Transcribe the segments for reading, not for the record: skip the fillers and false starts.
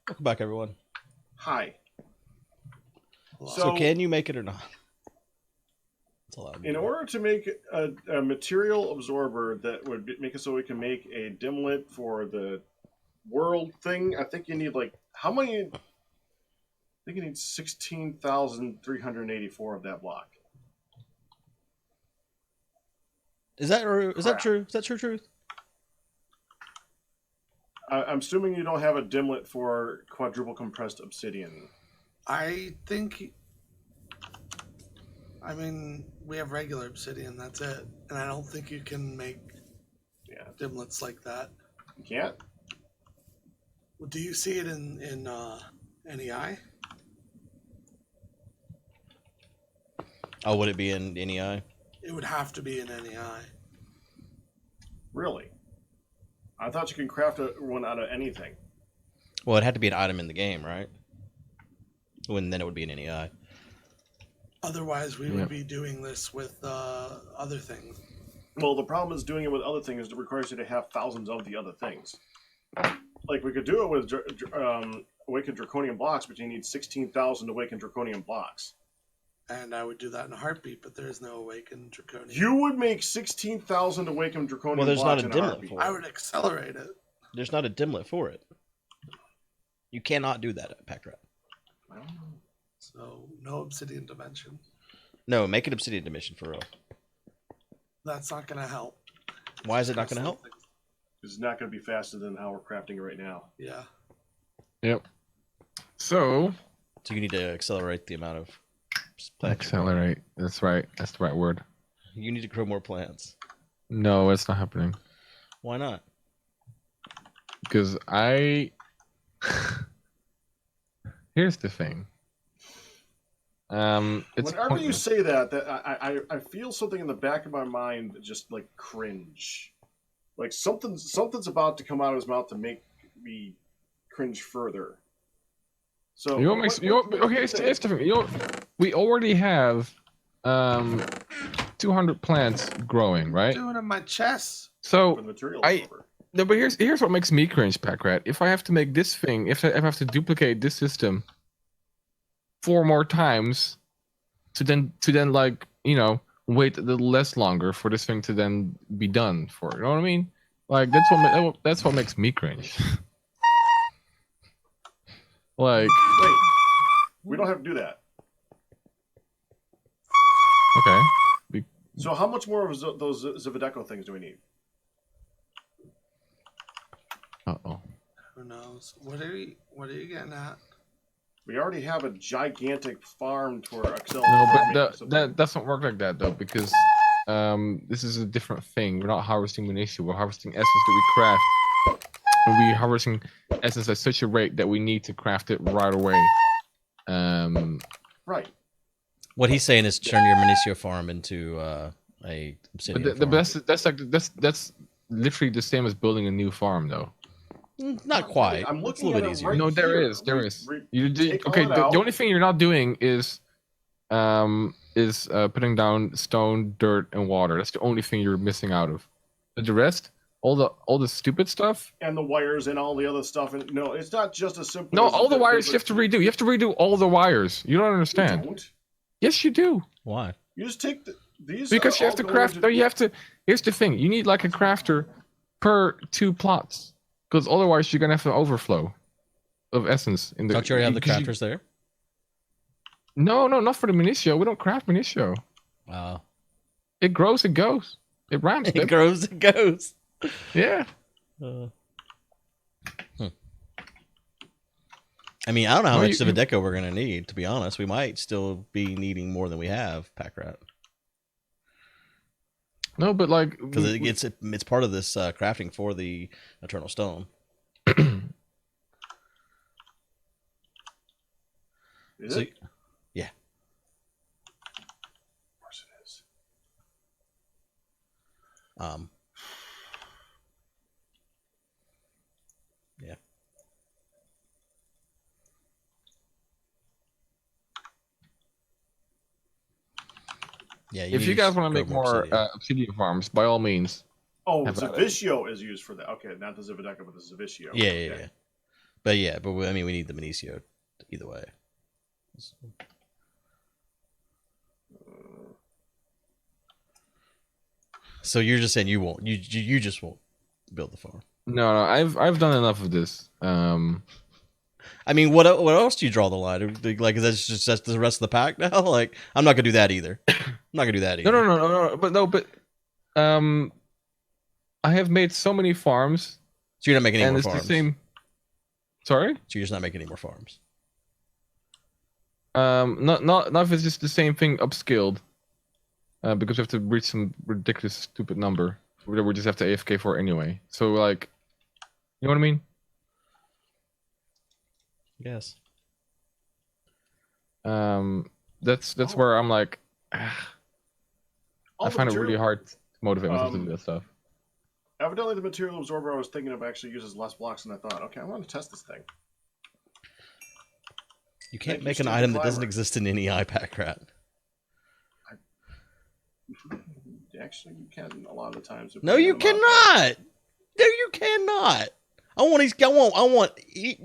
Welcome back, everyone. Hi. So can you make it or not? That's all in order to make a material absorber that would make it so we can make a dimlet for the world thing, I think you need like how many? I think you need 16,384 of that block. Is that true? Is that true? Is that true? Truth? I'm assuming you don't have a dimlet for quadruple compressed obsidian. I think. I mean, we have regular obsidian. That's it, and I don't think you can make dimlets like that. You can't. Well, do you see it in NEI? Oh, would it be in NEI? It would have to be in NEI. Really? I thought you can craft one out of anything. Well, it had to be an item in the game, right? When then it would be in NEI. Otherwise, we would be doing this with other things. Well, the problem is doing it with other things. It requires you to have thousands of the other things. Like we could do it with awakened draconian blocks, but you need 16,000 awakened draconian blocks. And I would do that in a heartbeat, but there is no awakened draconian. You would make 16,000 awakened draconian blocks. Well, there's blocks not a dimlet for it. I would accelerate it. There's not a dimlet for it. You cannot do that at Pakratt. I don't know. So, no obsidian dimension. No, make an obsidian dimension for real. That's not going to help. Why is it not going to help? It's not going to be faster than how we're crafting it right now. Yeah. Yep. So you need to accelerate the amount of plants. Accelerate. That's right. That's the right word. You need to grow more plants. No, it's not happening. Why not? Because here's the thing. It's Whenever you say that I feel something in the back of my mind that just like cringe. Like something's about to come out of his mouth to make me cringe further. So okay, it's different. We already have 200 plants growing, right? Doing it in my chest. So no, but here's what makes me cringe, Pakratt. If I have to make this thing, if I have to duplicate this system 4 more times, to then like wait a little less longer for this thing to then be done for. You know what I mean? Like that's what makes me cringe. Like, wait, we don't have to do that. Okay. So how much more of those Zivadeco things do we need? Uh-oh. Who knows? What are you getting at? We already have a gigantic farm to our Excel. No, but that doesn't work like that though, because this is a different thing. We're not harvesting munitia. We're harvesting essence that we craft. We're harvesting essence at such a rate that we need to craft it right away. Right. What he's saying is turn your Municio farm into a obsidian farm. That's literally the same as building a new farm, though. Not quite. I'm looking at it easier. right No, there here. is. Okay, the only thing you're not doing is putting down stone, dirt, and water. That's the only thing you're missing out of. But the rest, all the stupid stuff, and the wires and all the other stuff. And no, it's not just as simple. No, as all the wires you have to redo. You have to redo all the wires. You don't understand. You don't. Yes, you do. Why? You just take these. Because you have to craft. No, you have to. Here's the thing. You need like a crafter per 2 plots, because otherwise you're gonna have an overflow of essence in the. Don't you already have the crafters there? No, not for the Municio. We don't craft Municio. Wow. It grows, it goes. It rhymes. It grows, it goes. Yeah. I mean, I don't know how much of a deco we're gonna need. To be honest, we might still be needing more than we have, Pakratt. No, but like because it's part of this crafting for the Eternal Stone. Is it? Yeah. Of course it is. Yeah. Yeah. If you guys want to make more obsidian farms, by all means. Oh, Zavishio is used for that. Okay, not the Zivadeco, but the Zavishio. Yeah. But yeah, I mean, we need the Benicio either way. So you're just saying you won't. You just won't build the farm. No, I've done enough of this. I mean, what else do you draw the line? Like, is that the rest of the pack now? Like, I'm not gonna do that either. I'm not gonna do that either. But I have made so many farms. So you're not making any more and it's farms. the same. Sorry? So you're just not making any more farms. Not if it's just the same thing upscaled. Because we have to reach some ridiculous stupid number. We just have to AFK for anyway. So like, you know what I mean? Yes. That's where I'm like, I find it really hard to motivate myself to do that stuff. Evidently, the material absorber I was thinking of actually uses less blocks than I thought. Okay, I want to test this thing. You can't make an item that doesn't exist in any Pakratt. Actually, you can a lot of the times. No, you cannot. No, you cannot. I want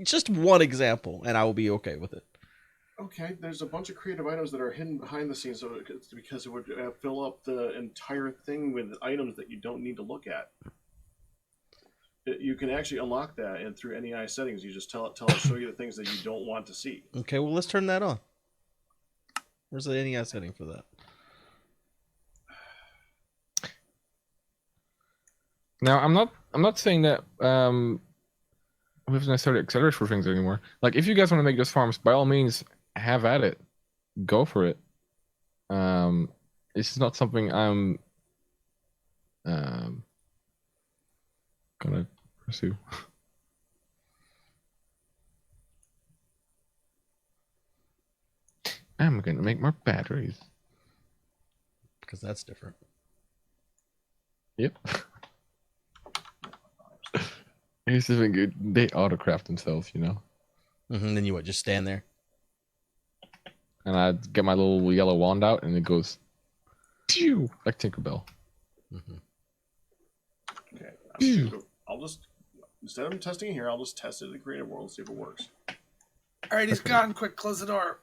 just one example, and I will be okay with it. Okay, there's a bunch of creative items that are hidden behind the scenes, so it's because it would fill up the entire thing with items that you don't need to look at. You can actually unlock that, and through NEI settings, you just tell it show you the things that you don't want to see. Okay, well, let's turn that on. Where's the NEI setting for that? Now, I'm not saying that we have to necessarily accelerate for things anymore. Like, if you guys want to make those farms, by all means, have at it. Go for it. It's just not something I'm gonna pursue. I'm gonna make more batteries. Because that's different. Yep. Here's the thing, dude. They autocraft themselves, you know. Then you just stand there. And I get my little yellow wand out, and it goes, pew, like Tinkerbell. Okay, I'll just instead of testing it here, I'll just test it in the creative world and see if it works. All right, he's gone. Quick, close the door.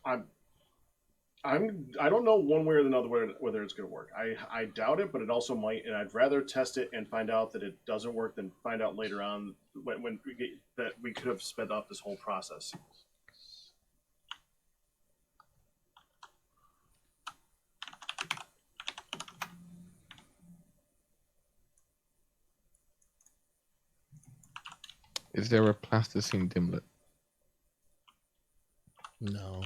I don't know one way or another whether it's going to work. I doubt it, but it also might, and I'd rather test it and find out that it doesn't work than find out later on when we get, that we could have sped up this whole process. Is there a plasticine dimlet? No.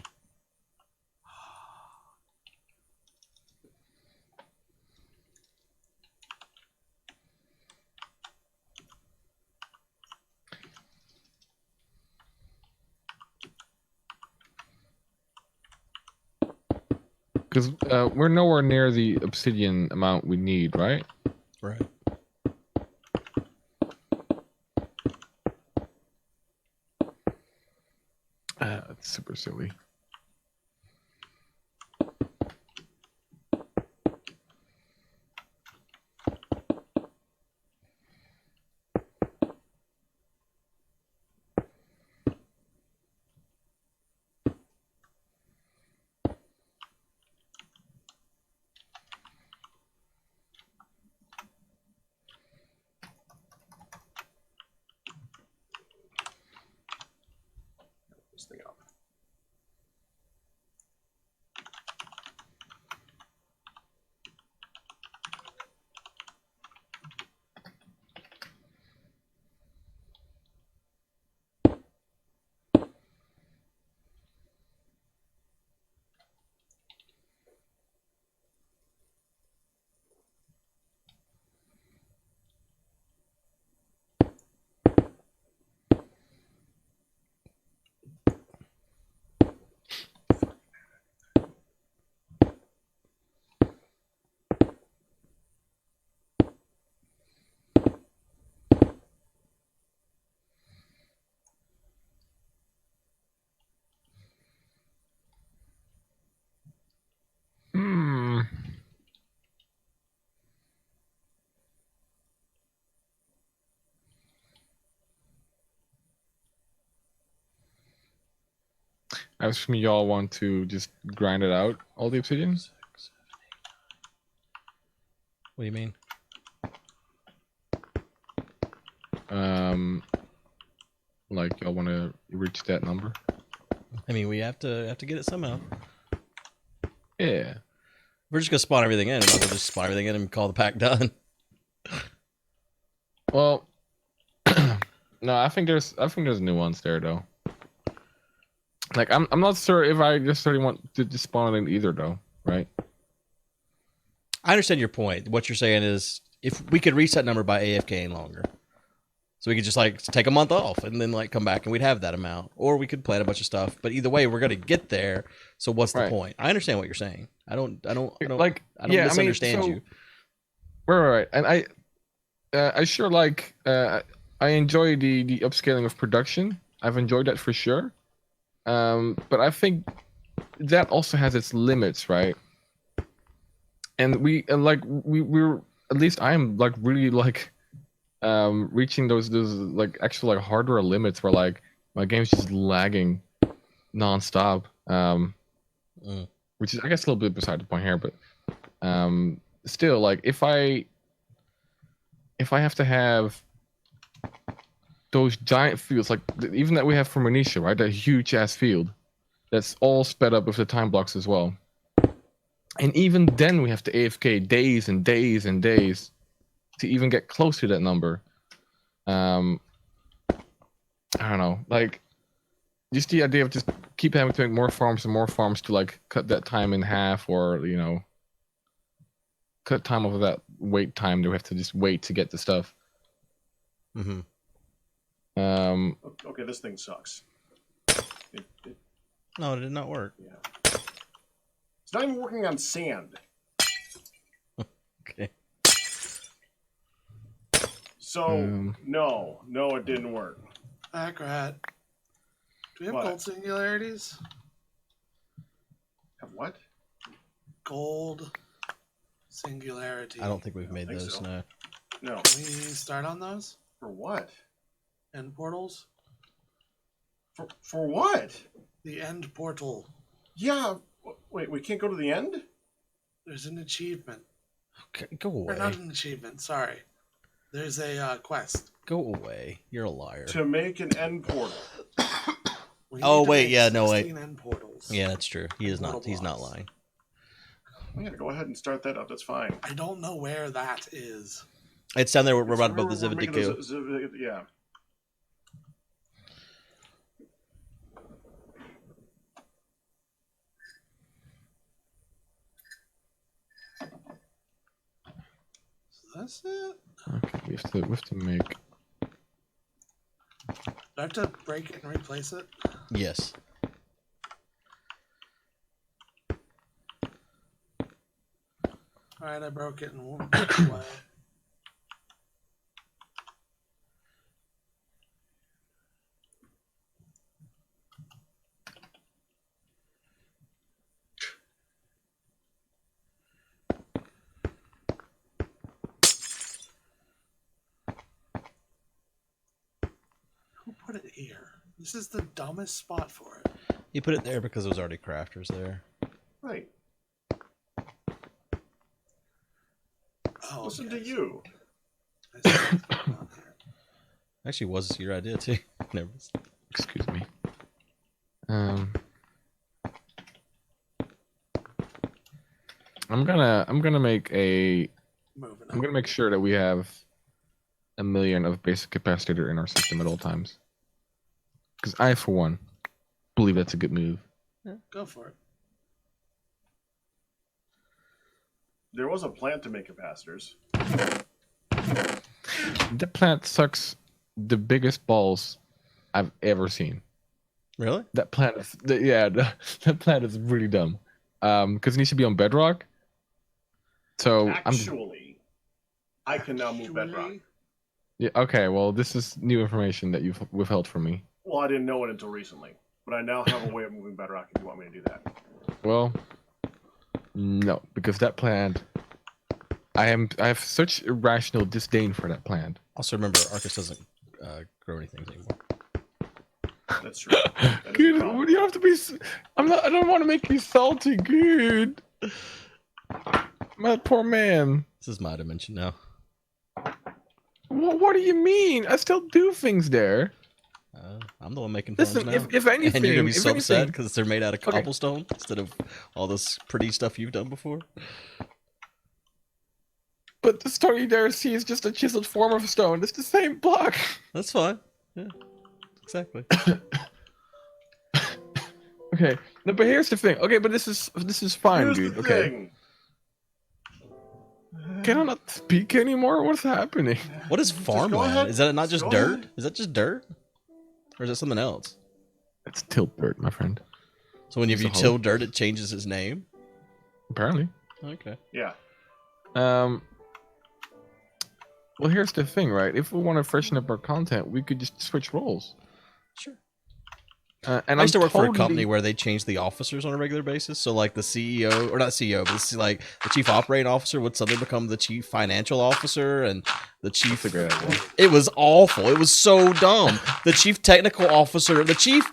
Because we're nowhere near the obsidian amount we need, right? Right. That's super silly. This thing up. I assume y'all want to just grind it out, all the obsidian? What do you mean? Like y'all want to reach that number? I mean, we have to get it somehow. Yeah. We're just gonna spawn everything in, and we'll just spawn everything in and call the pack done. Well, no, I think there's new ones there though. Like I'm not sure if I necessarily want to just spawn it in either though, right? I understand your point. What you're saying is, if we could reach that number by AFKing longer, so we could just like take a month off and then like come back and we'd have that amount, or we could plan a bunch of stuff. But either way, we're gonna get there. So what's the point? I understand what you're saying. I don't misunderstand you. Right. And I sure like. I enjoy the upscaling of production. I've enjoyed that for sure. But I think that also has its limits, right? And we're at least I'm like really like reaching those like actual like hardware limits where like my game's just lagging nonstop. Which is I guess a little bit beside the point here, but still like if I have to have those giant fields, like even that we have for Manisha, right? That huge ass field that's all sped up with the time blocks as well. And even then we have to AFK days and days and days to even get close to that number. I don't know, like just the idea of just keep having to make more farms and more farms to like cut that time in half, or you know, cut time off of that wait time that we have to just wait to get the stuff. Mm-hmm. Okay, this thing sucks. No, it did not work. Yeah. It's not even working on sand. Okay. So, no, it didn't work. Pakratt. Do we have gold singularities? Have what? Gold singularity. I don't think we've made those. So. No. No. Can we start on those? For what? End portals? For what? The end portal. Yeah. Wait, we can't go to the end? There's an achievement. Okay, go away. Or not an achievement, sorry. There's a quest. Go away. You're a liar. To make an end portal. Oh wait, yeah, no wait. End portals. Yeah, that's true. He is not. He's not lying. Yeah, go ahead and start that up. That's fine. I don't know where that is. It's down there. We're right above the Zividiku. Yeah. So that's it. Okay, we have to make. Do I have to break it and replace it? Yes. Alright, I broke it and won't take it away. Who put it here? This is the dumbest spot for it. You put it there because there was already crafters there. Right. Oh, Listen okay. to you. Actually, was your idea too. Never. Excuse me. I'm gonna make a. I'm gonna make sure that we have 1 million of basic capacitor in our system at all times. Because I, for one, believe that's a good move. Yeah, go for it. There was a plant to make capacitors. That plant sucks the biggest balls I've ever seen. Really? That plant is, that plant is really dumb. Because it needs to be on bedrock. So Actually, I can now move bedrock. Yeah. Okay. Well, this is new information that you've withheld from me. Well, I didn't know it until recently, but I now have a way of moving bedrock if you want me to do that. Well, no, because that plant, I have such irrational disdain for that plant. Also, remember, Arkas doesn't grow anything anymore. That's true. That is a Good. problem. What do you have to be? I'm not. I don't want to make you salty. Good. My poor man. This is my dimension now. What do you mean? I still do things there. I'm the one making farms Listen, now. if anything, And you're gonna be if so upset anything- because they're made out of Okay. cobblestone instead of all this pretty stuff you've done before. But the stone you dare see is just a chiseled form of stone. It's the same block. That's fine. Yeah, exactly. Okay, no, but here's the thing. Okay, but this is fine, Here's dude. the Okay, thing. can I not speak anymore? What's happening? What is go farmland? ahead. Is that not just Go dirt? ahead. Is that just dirt, or is that something else? It's tilt dirt, my friend. So when It's you a hole. till dirt, it changes its name. Apparently. Okay. Yeah. Well, here's the thing, right? If we want to freshen up our content, we could just switch roles. Sure. And I used to work for a totally- company where they change the officers on a regular basis. So like the CEO, or not CEO, but it's like the chief operating officer would suddenly become the chief financial officer, and the chief. That's a great idea. It was awful. It was so dumb. The chief technical officer, the chief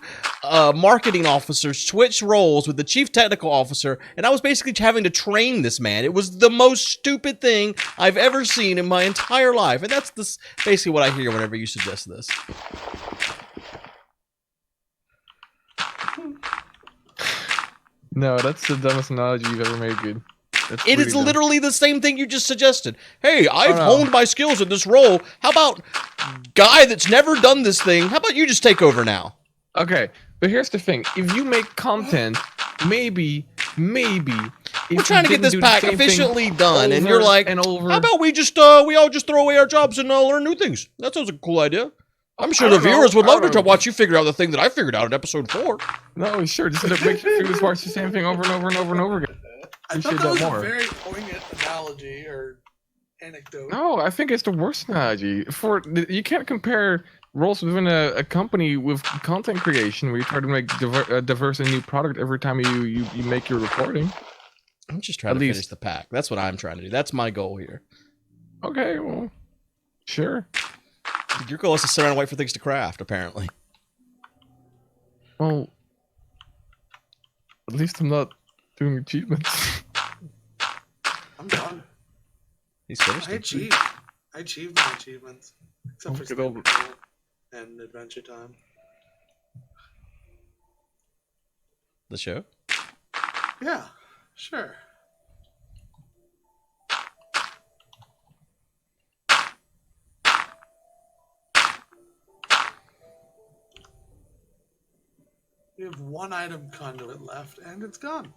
marketing officer switched roles with the chief technical officer, and I was basically having to train this man. It was the most stupid thing I've ever seen in my entire life, and that's basically what I hear whenever you suggest this. No, that's the dumbest analogy you've ever made, dude. That's It is really dumb. literally the same thing you just suggested. Hey, I've no. honed my skills in this role. How about guy that's never done this thing? How about you just take over now? Okay, but here's the thing: if you make content, maybe, We're trying to get this pack efficiently done, and you're like, and over. how about we all just throw away our jobs and learn new things? That sounds like a cool idea. I'm sure I the don't know. viewers would I love don't to know. watch you figure out the thing that I figured out in episode 4. No, sure, just make your fingers watch the same thing over and over and over and over again. I thought Appreciate that that was more. a very poignant analogy or anecdote. No, I think it's the worst analogy. You can't compare roles within a company with content creation where you try to make a diverse and new product every time you make your reporting. I'm just trying At to finish least- the pack. That's what I'm trying to do. That's my goal here. Okay, well, sure. Your goal is to sit around and wait for things to craft, apparently. Well, at least I'm not doing achievements. I'm done. He's finished. I it. achieved my achievements. Except for Good old- Standard Goal and Adventure Time. The show? Yeah, sure. We have one item conduit left, and it's gone.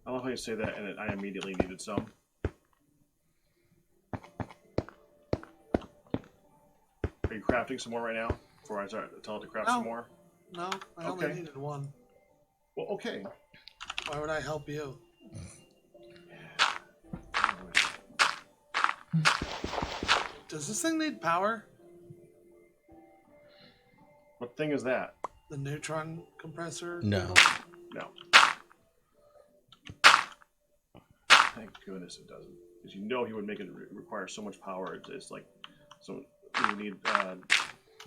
I love how you say that, and I immediately needed some. Are you crafting some more right now? Before I start tell it to craft No. some more? No, I only Okay. needed one. Well, okay. Why would I help you? Does this thing need power? What thing is that? The neutron compressor? No. thing? No. Thank goodness it doesn't. Because you know he would make it require so much power. It's like, so you need an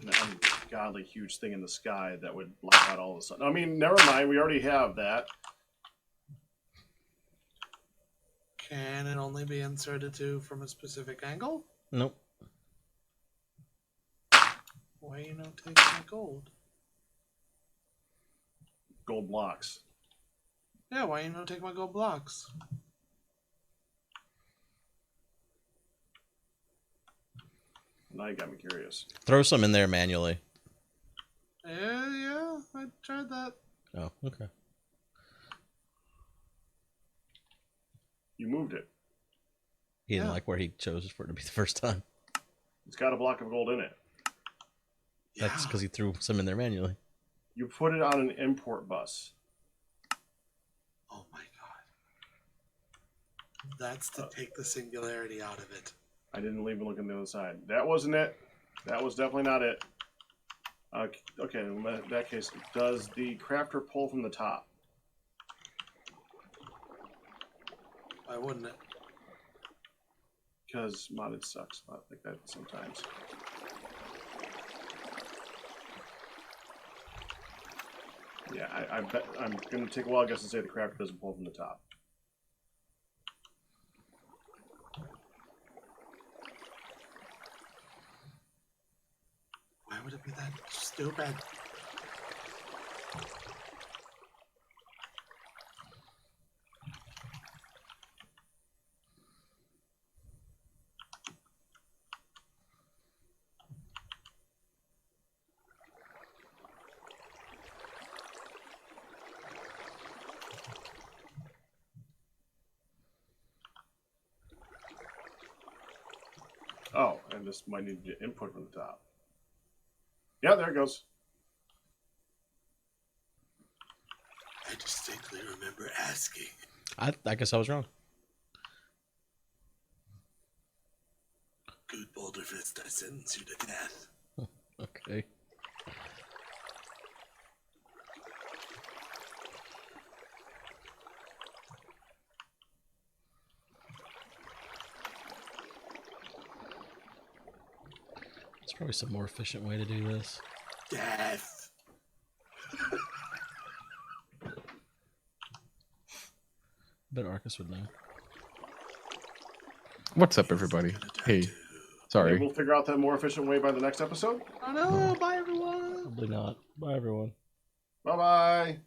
ungodly huge thing in the sky that would block out all the sun. I mean, never mind. We already have that. Can it only be inserted to from a specific angle? Nope. Why you not take my gold? Gold blocks. Yeah, why you not take my gold blocks? Now you got me curious. Throw some in there manually. Yeah, I tried that. Oh, okay. You moved it. He didn't Yeah. like where he chose for it to be the first time. It's got a block of gold in it. That's because he threw some in there manually. You put it on an import bus. Oh my god. That's to take the singularity out of it. I didn't even look on the other side. That wasn't it. That was definitely not it. Okay, in that case, does the crafter pull from the top? Why wouldn't it? Because modded sucks like that sometimes. Yeah, I bet I'm going to take a wild guess and say the crafter doesn't pull from the top. Why would it be that stupid? Oh, and this might need to input from the top. Yeah, there it goes. I distinctly remember asking. I guess I was wrong. Good Boulderfist, I sentence you to death. Okay. There's probably some more efficient way to do this. Death. But Arkas would know. What's up, everybody? Hey, sorry. Maybe we'll figure out that more efficient way by the next episode. Oh no, bye everyone. Probably not. Bye, everyone. Bye-bye.